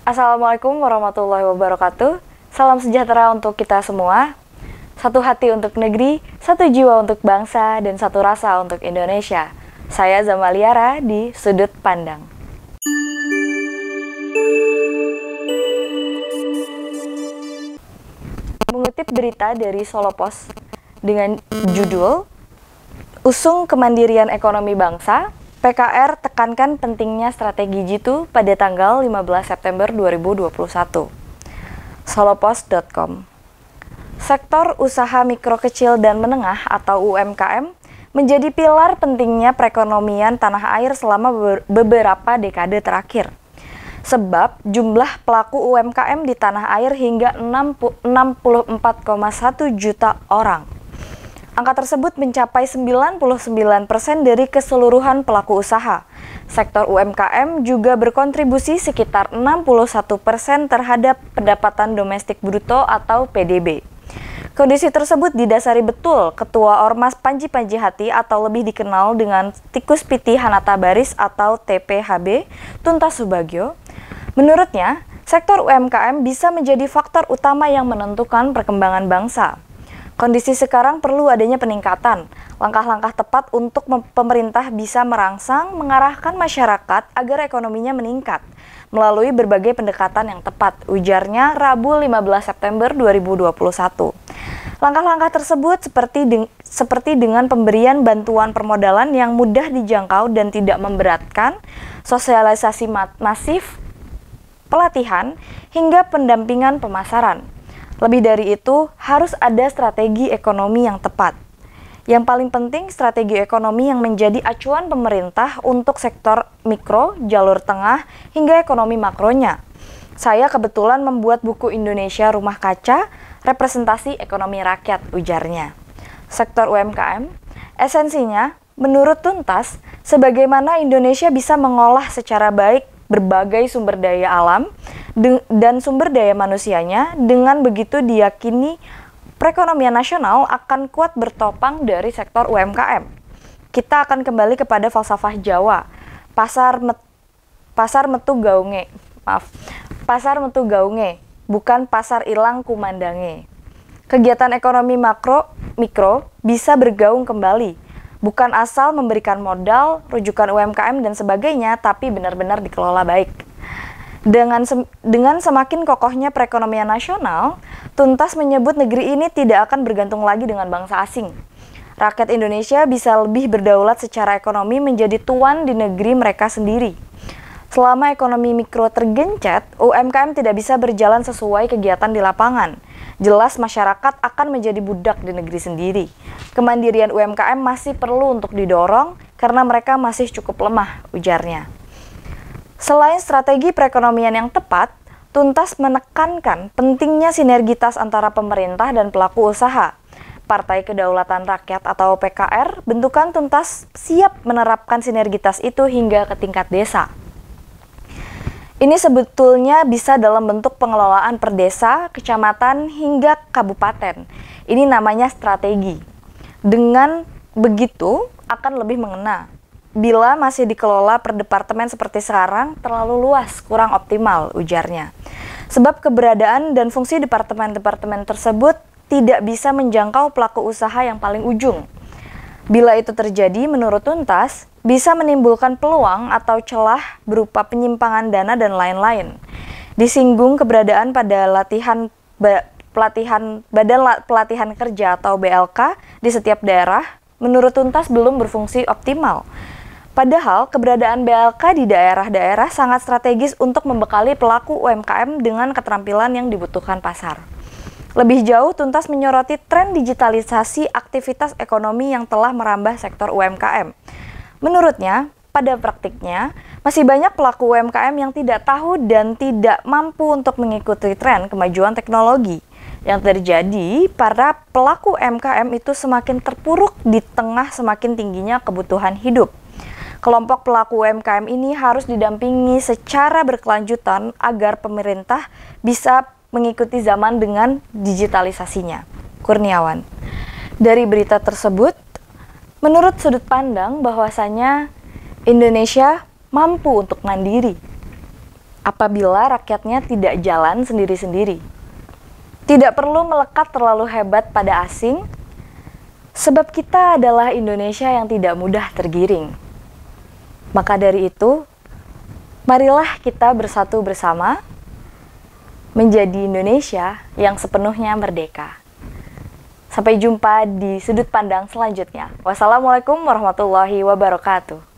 Assalamualaikum warahmatullahi wabarakatuh. Salam sejahtera untuk kita semua. Satu hati untuk negeri, satu jiwa untuk bangsa, dan satu rasa untuk Indonesia. Saya Zamaliara di Sudut Pandang. Mengutip berita dari Solo Post dengan judul Usung Kemandirian Ekonomi Bangsa, PKR tekankan pentingnya strategi jitu pada tanggal 15 September 2021. Solopost.com. Sektor usaha mikro kecil dan menengah atau UMKM menjadi pilar pentingnya perekonomian tanah air selama beberapa dekade terakhir. Sebab jumlah pelaku UMKM di tanah air hingga 64,1 juta orang. Angka tersebut mencapai 99% dari keseluruhan pelaku usaha. Sektor UMKM juga berkontribusi sekitar 61% terhadap pendapatan domestik bruto atau PDB. Kondisi tersebut didasari betul Ketua Ormas Panji Panjihati atau lebih dikenal dengan Tikus Piti Hanata Baris atau TPHB, Tuntas Subagio. Menurutnya, sektor UMKM bisa menjadi faktor utama yang menentukan perkembangan bangsa. Kondisi sekarang perlu adanya peningkatan, langkah-langkah tepat untuk pemerintah bisa merangsang, mengarahkan masyarakat agar ekonominya meningkat, melalui berbagai pendekatan yang tepat, ujarnya Rabu 15 September 2021. Langkah-langkah tersebut seperti dengan pemberian bantuan permodalan yang mudah dijangkau dan tidak memberatkan, sosialisasi masif, pelatihan, hingga pendampingan pemasaran. Lebih dari itu, harus ada strategi ekonomi yang tepat. Yang paling penting, strategi ekonomi yang menjadi acuan pemerintah untuk sektor mikro, jalur tengah, hingga ekonomi makronya. Saya kebetulan membuat buku Indonesia Rumah Kaca, Representasi Ekonomi Rakyat, ujarnya. Sektor UMKM, esensinya, menurut Tuntas, sebagaimana Indonesia bisa mengolah secara baik berbagai sumber daya alam dan sumber daya manusianya, dengan begitu diyakini perekonomian nasional akan kuat bertopang dari sektor UMKM. Kita akan kembali kepada falsafah Jawa, pasar metu gaunge, bukan pasar ilang kumandange. Kegiatan ekonomi mikro bisa bergaung kembali, bukan asal memberikan modal, rujukan UMKM dan sebagainya, tapi benar-benar dikelola baik. Dengan semakin kokohnya perekonomian nasional, Tuntas menyebut negeri ini tidak akan bergantung lagi dengan bangsa asing. Rakyat Indonesia bisa lebih berdaulat secara ekonomi, menjadi tuan di negeri mereka sendiri. Selama ekonomi mikro tergencet, UMKM tidak bisa berjalan sesuai kegiatan di lapangan. Jelas masyarakat akan menjadi budak di negeri sendiri. Kemandirian UMKM masih perlu untuk didorong karena mereka masih cukup lemah, ujarnya. Selain strategi perekonomian yang tepat, Tuntas menekankan pentingnya sinergitas antara pemerintah dan pelaku usaha. Partai Kedaulatan Rakyat atau PKR, bentukan Tuntas siap menerapkan sinergitas itu hingga ke tingkat desa. Ini sebetulnya bisa dalam bentuk pengelolaan per desa, kecamatan, hingga kabupaten. Ini namanya strategi. Dengan begitu akan lebih mengena. Bila masih dikelola per departemen seperti sekarang, terlalu luas, kurang optimal, ujarnya. Sebab keberadaan dan fungsi departemen-departemen tersebut tidak bisa menjangkau pelaku usaha yang paling ujung. Bila itu terjadi, menurut Tuntas, bisa menimbulkan peluang atau celah berupa penyimpangan dana dan lain-lain. Disinggung keberadaan pada Badan Pelatihan Kerja atau BLK di setiap daerah, menurut Tuntas belum berfungsi optimal. Padahal keberadaan BLK di daerah-daerah sangat strategis untuk membekali pelaku UMKM dengan keterampilan yang dibutuhkan pasar. Lebih jauh, Tuntas menyoroti tren digitalisasi aktivitas ekonomi yang telah merambah sektor UMKM. Menurutnya, pada praktiknya, masih banyak pelaku UMKM yang tidak tahu dan tidak mampu untuk mengikuti tren kemajuan teknologi. Yang terjadi, para pelaku UMKM itu semakin terpuruk di tengah semakin tingginya kebutuhan hidup. Kelompok pelaku UMKM ini harus didampingi secara berkelanjutan agar pemerintah bisa mengikuti zaman dengan digitalisasinya. Kurniawan. Dari berita tersebut, menurut sudut pandang bahwasanya Indonesia mampu untuk mandiri. apabila rakyatnya tidak jalan sendiri-sendiri. Tidak perlu melekat terlalu hebat pada asing, sebab kita adalah Indonesia yang tidak mudah tergiring. Maka dari itu, marilah kita bersatu bersama menjadi Indonesia yang sepenuhnya merdeka. Sampai jumpa di sudut pandang selanjutnya. Wassalamualaikum warahmatullahi wabarakatuh.